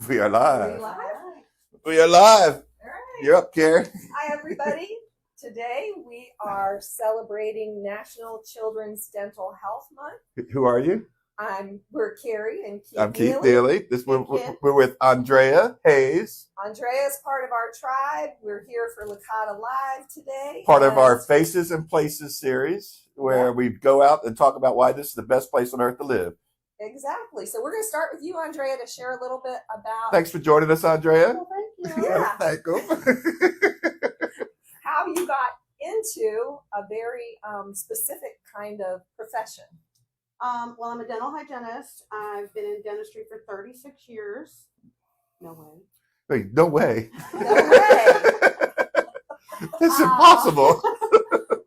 We are Are we live. live? We are live. All right. You're up, Carrie. Hi, everybody. Today we are celebrating National Children's Dental Health Month. Who are you? We're Carrie and Keith. I'm Keith Neely. Neely. We're with Andrea Hayes, Andrea is part of our tribe. We're here for Licata Live today. part of our Faces and Places series, where we go out and talk about why this is the best place on earth to live. Exactly. So we're going to start with you, Andrea, to share a little bit about. Thanks for joining us, Andrea. Well, thank you. Yeah. Thank you. How you got into a very specific kind of profession. Well, I'm a dental hygienist. I've been in dentistry for 36 years. No way. Wait, no way. No way. It's impossible.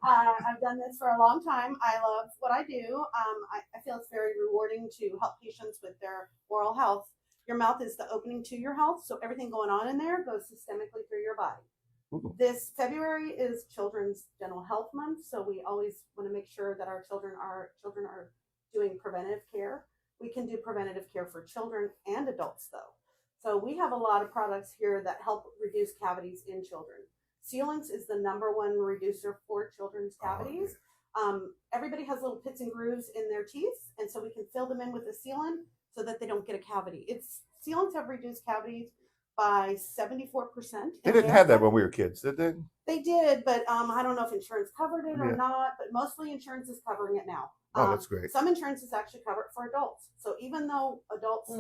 I've done this for a long time. I love what I do. I feel it's very rewarding to help patients with their oral health. Your mouth is the opening to your health, so everything going on in there goes systemically through your body. Ooh. This February is Children's Dental Health Month, so we always want to make sure that our children are doing preventative care. We can do preventative care for children and adults, though. So we have a lot of products here that help reduce cavities in children. Sealants is the #1 reducer for children's cavities. Everybody has little pits and grooves in their teeth, and so we can fill them in with a sealant so that they don't get a cavity. Sealants have reduced cavities by 74%. They didn't have that when we were kids, did they? They did, but I don't know if insurance covered it or Yeah. not, but mostly insurance is covering it now. Oh, that's great. Some insurances actually cover it for adults. So even though adults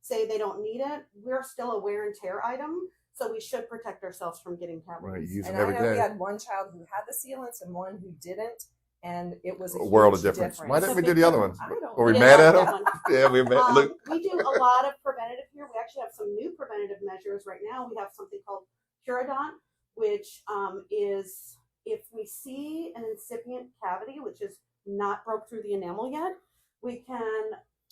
say they don't need it, we're still a wear and tear item. So we should protect ourselves from getting cavities. Right, use And them I every know we day. had one child who had the sealants and one who didn't, and it was A world of huge difference. difference. Why didn't we do the other ones? I don't Were we know. mad at Yeah, them? that Yeah, we were mad. Look. We do a lot of preventative here. We actually have some new preventative measures right now. We have something called Curodont, which is if we see an incipient cavity, which is not broke through the enamel yet, we can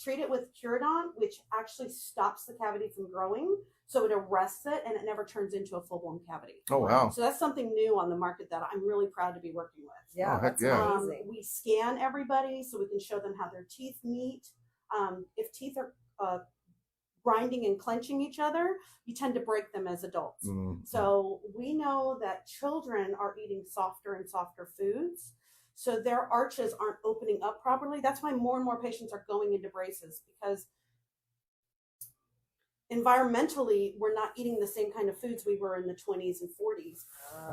treat it with Curodont, which actually stops the cavity from growing. So it arrests it and it never turns into a full-blown cavity. Oh, wow. So that's something new on the market that I'm really proud to be working with. Yeah, Oh, heck that's yeah. amazing. We scan everybody so we can show them how their teeth meet. If teeth are grinding and clenching each other, you tend to break them as adults. So we know that children are eating softer and softer foods. So their arches aren't opening up properly. That's why more and more patients are going into braces, because environmentally, we're not eating the same kind of foods we were in the 20s and 40s.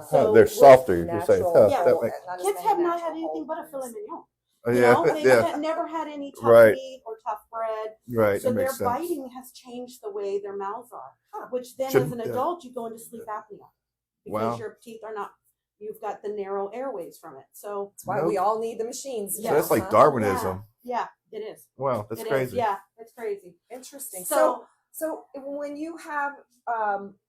So They're softer, you say. Natural, Yeah. That makes- not as Kids many have not natural had anything but a whole filet foods. mignon. Oh, You yeah, know, they've yeah, never had any tough Right. meat or tough bread. right. So That their makes sense. biting has changed the way their mouths are, which then Shouldn't- as an adult, you go into sleep apnea because Wow. your teeth are not, you've got the narrow airways from it. So That's why we all need the machines. So Yeah. that's like Huh? Darwinism. yeah, it is. Wow, that's It is. crazy. Yeah, it's crazy. Interesting. So, So when you have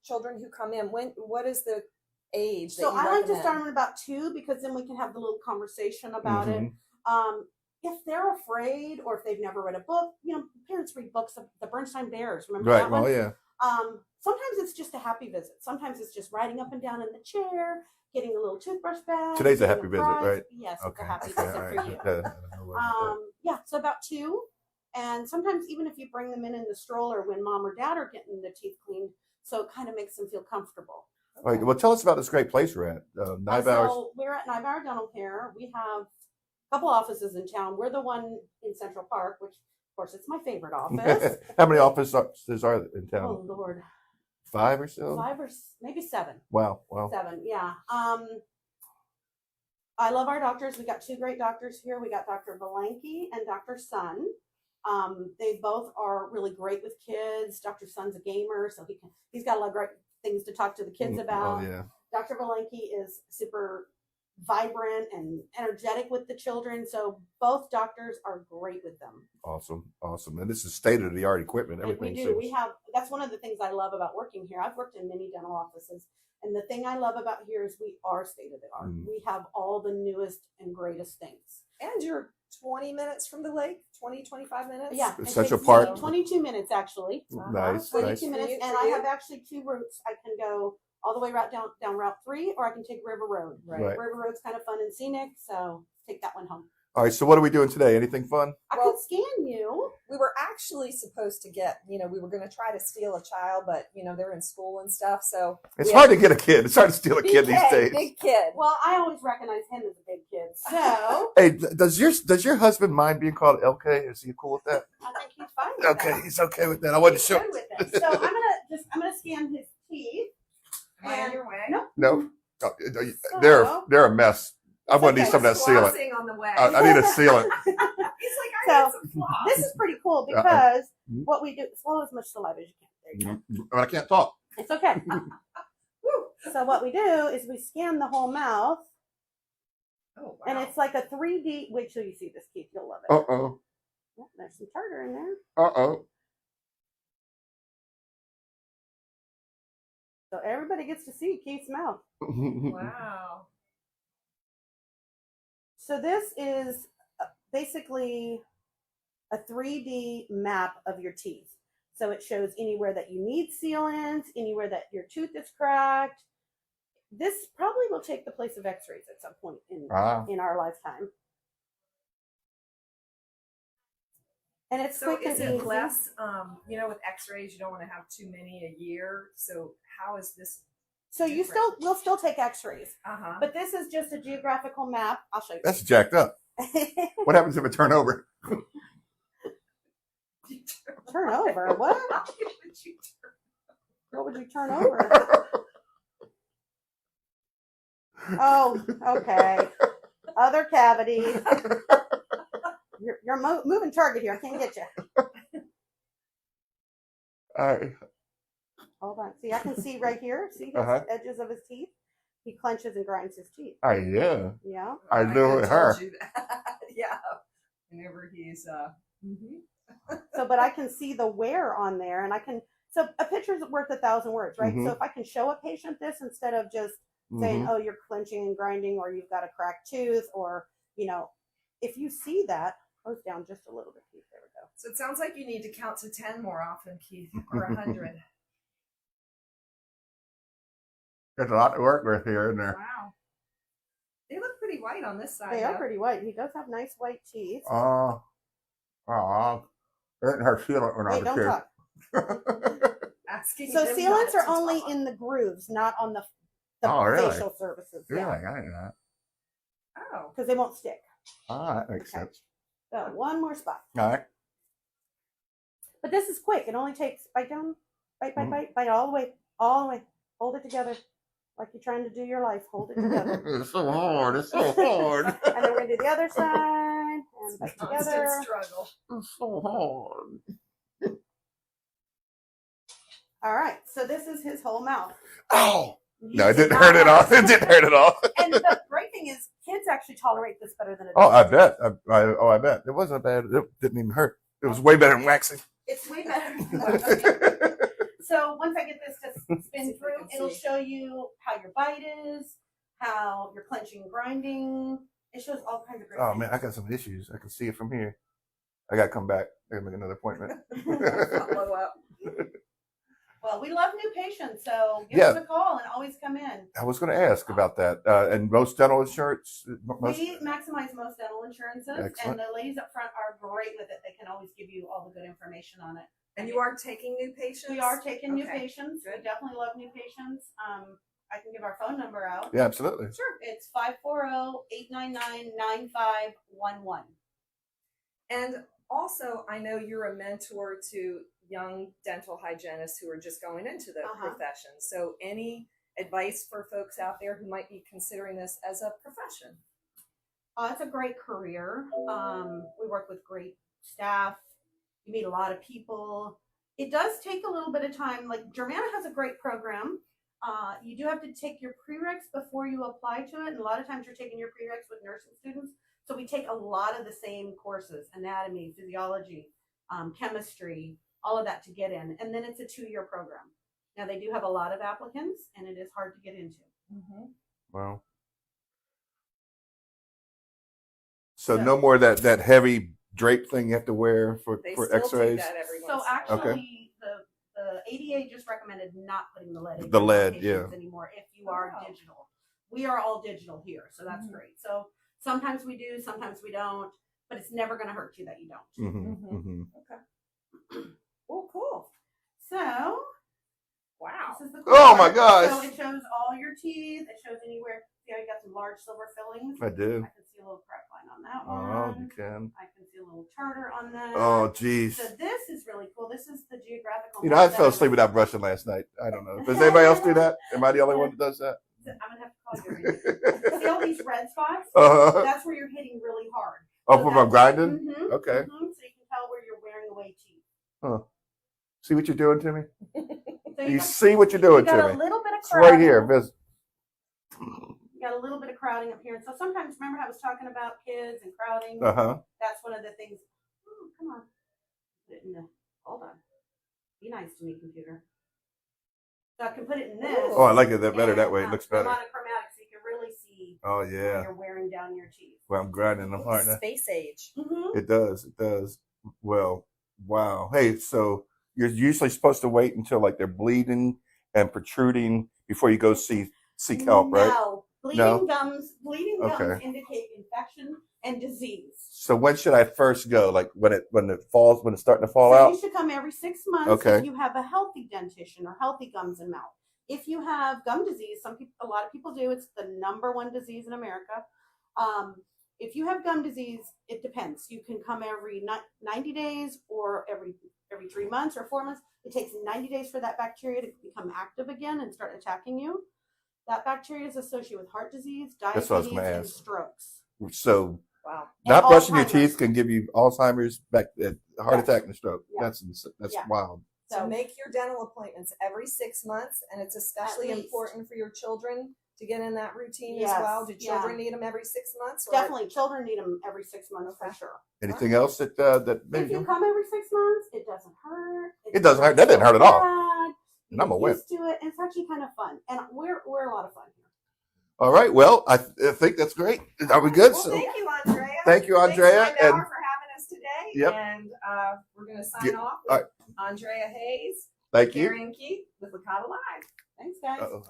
children who come in, what is the age that so you I like to recommend? start at about 2 because then we can have the little conversation about it. Mhm. If they're afraid or if they've never read a book, parents read books of the Bernstein Bears. Remember Right. that one? Well, yeah. Sometimes it's just a happy visit. Sometimes it's just riding up and down in the chair, getting a little toothbrush back. Today's a getting happy visit, fries. right? Yes, it's Okay. a happy Okay. visit All for right. you. Okay. I know what I'm saying. Yeah, so about 2. And sometimes even if you bring them in the stroller when mom or dad are getting their teeth cleaned, so it kind of makes them feel comfortable. All right. Well, tell us about this great place we're at. 9 hours. So we're at 9 Hour Dental Care. We have a couple offices in town. We're the one in Central Park, which of course it's my favorite office. How many offices are in Oh town? Lord, 5 or so? 5 or maybe 7. Wow. Wow. 7, yeah. I love our doctors. We got 2 great doctors here. We got Dr. Belenke and Dr. Sun. They both are really great with kids. Dr. Sun's a gamer, so he's got a lot of great things to talk to the kids about. Oh, yeah. Dr. Belenke is super vibrant and energetic with the children, so both doctors are great with them. Awesome. Awesome. And this is state-of-the-art equipment. And Everything. we do. We have. That's one of the things I love about working here. I've worked in many dental offices, and the thing I love about here is we are state of the art. We have all the newest and greatest things. And you're 20 minutes from the lake, 25 minutes? Yeah, it Central takes Park. me 22 minutes actually. Nice. 22 Nice. minutes, Commute and for I you? have actually 2 routes. I can go all the way down Route 3, or I can take River Road. Right. River Road's kind of fun and scenic, so take that one home. All right. So what are we doing today? Anything fun? I could scan you. we were actually supposed to get, we were going to try to steal a child, but they're in school and stuff, so It's hard to get a kid. It's hard to steal a kid these days. Big kid. Well, I always recognize him as a big kid. So Hey, does your husband mind being called LK? Is he cool with that? I think he's fine with Okay, that. he's okay with that. I wasn't He's sure. good with it. So I'm gonna scan his teeth. Am I in your way? No. No, So- they're a mess. I'm gonna need okay. some of that sealant. Flossing on the way. I need a sealant. He's like, I So, need some floss. This is pretty cool because Mhm. what we do, swallow as much saliva as you can. There you go. But I can't talk. It's okay. So what we do is we scan the whole mouth, Oh, wow. and it's like a 3D. Wait till you see this, Keith. You'll love it. Oh. Oh, there's some tartar in there. Oh. So everybody gets to see Keith's mouth. Wow. So this is basically a 3D map of your teeth. So it shows anywhere that you need sealants, anywhere that your tooth is cracked. This probably will take the place of x-rays at some point in our lifetime. And it's So quick and is it easy. less, with x-rays, you don't want to have too many a year. So how is this? So we'll still take x-rays. Uh-huh. But this is just a geographical map. I'll show you. That's jacked up. What happens if it turn over? Turn over? What? What would you turn over? Oh, okay. Other cavity. You're moving target here. I can't get you. All right. Hold on. See, I can see right here. See his edges of his teeth? He clenches and grinds his teeth. Yeah. Yeah. I know her. Yeah. Whenever he's So, but I can see the wear on there, and so a picture's worth 1,000 words, right? Mhm. So if I can show a patient this instead of just saying, oh, you're clenching and grinding, or you've got a cracked tooth, or, if you see that, goes down just a little bit, Keith. There we go. So it sounds like you need to count to 10 more often, Keith, or 100. There's a lot to work with here, isn't there? Wow. They look pretty white on this side. They are pretty white. He does have nice white teeth. I didn't have sealant when I Hey, was a don't kid. talk. Asking So him sealants not are to only talk. in the grooves, not on the Oh, really? facial surfaces. Really? Yeah, I didn't know that. Oh. because they won't stick. That makes Okay. sense. So one more spot. All right. But this is quick. It only takes bite down, bite, Mhm. bite all the way, all the way. Hold it together, like you're trying to do your life. Hold it together. It's so hard. It's so hard. And then we're gonna do the other side and bite Constant together. struggle. It's so hard. All right. So this is his whole mouth. Oh. You No, it did didn't not hurt at all. have- It didn't hurt at all. And the great thing is, kids actually tolerate this better than adults. Oh, I bet. I bet. It wasn't bad. It didn't even hurt. It was way better than waxing. It's way better. So once I get this to spin through, it'll show you how your bite is, how you're clenching and grinding. It shows all kinds of great Oh things. man, I got some issues. I can see it from here. I gotta come back. I gotta make another appointment. Follow up. Well, we love new patients, so give Yeah. us a call and always come in. I was going to ask about that. And most dental insurance, We maximize most dental insurances, Excellent. and the ladies up front are great with it. They can always give you all the good information on it. And you are taking new patients? We are taking new Okay, patients. We good. definitely love new patients. I can give our phone number out. yeah, absolutely. Sure. It's 540-899-9511. And also, I know you're a mentor to young dental hygienists who are just going into the profession. So any advice for folks out there who might be considering this as a profession? It's a great career. We work with great staff. You meet a lot of people. It does take a little bit of time. Like Germana has a great program. You do have to take your prereqs before you apply to it. And a lot of times you're taking your prereqs with nursing students. So we take a lot of the same courses, anatomy, physiology, chemistry, all of that to get in. And then it's a 2-year program. Now they do have a lot of applicants and it is hard to get into. Mm-hmm. Wow. So no more that heavy drape thing you have to wear for They still X-rays. do that every So once in a while. actually, the ADA just recommended not putting the lead in The your lead, patients anymore if you are Oh. digital. We are all digital here, so that's Mhm. great. So sometimes we do, sometimes we don't. but it's never going to hurt you that you don't. Okay. Cool. So, Wow. this is the Oh my part. gosh. So it shows all your teeth. It shows anywhere. See how you got some large silver fillings? I do. I can see a little crack line on that Oh, one. you can. I can see a little tartar on that. Oh, geez. So this is really cool. This is the geographical. You know, I fell asleep without brushing last night. I don't know. Does anybody else do that? Am I the only one that does that? I'm gonna have to call you. See all these red spots? Uh-huh. That's where you're hitting really hard. Oh, from I'm grinding? Mm-hmm, Okay. so you can tell where you're wearing away teeth. Huh. See what you're doing to me? So You see what you're doing you got to a me? little bit of It's crowding. right here. You got a little bit of crowding up here. And so sometimes, remember how I was talking about kids and crowding? Uh-huh. That's one of the things. Oh, come on. Put it in the, hold on. Be nice to me, computer. So I can put it in this. Oh, I like it better that way. It looks better. Monochromatic, so you can really see Oh, when yeah. you're wearing down your teeth. Well, I'm grinding them hard now. Space age. Mm-hmm. It does. It does. Well, wow. Hey, so you're usually supposed to wait until like they're bleeding and protruding before you go seek help, right? No. Bleeding gums indicate infection and disease. So when should I first go? Like when it's starting to fall So out? you should come every 6 months Okay. if you have a healthy dentition or healthy gums and mouth. If you have gum disease, a lot of people do. It's the #1 disease in America. If you have gum disease, it depends. You can come every 90 days or every 3 months or 4 months. It takes 90 days for that bacteria to become active again and start attacking you. That bacteria is associated with heart disease, That's what I was diabetes, gonna and ask. strokes. So Wow. not And brushing your Alzheimer's. teeth can give you Alzheimer's, heart Yes. attack, and stroke. Yeah. That's Yeah. wild. So make your dental appointments every 6 months, and it's especially least. important for your children to get in that routine Yes, as well. Do children yeah. need them every 6 months? Or? Definitely, children need them every 6 months for Okay. sure. Anything else that maybe If you come every 6 months, it doesn't hurt. It doesn't hurt. That didn't hurt at all. Bad. And I'm a You're wimp. used to it, and it's actually kind of fun. And we're a lot of fun here. All right. Well, I think that's great. Are we good? Well, So thank you, Andrea. thank you, Andrea. Thanks, And for having us today. Yep. And we're going to sign Yep. off All with Andrea Hayes, thank you. Carrie and Keith with Licata Live. Thanks, guys. Uh-oh.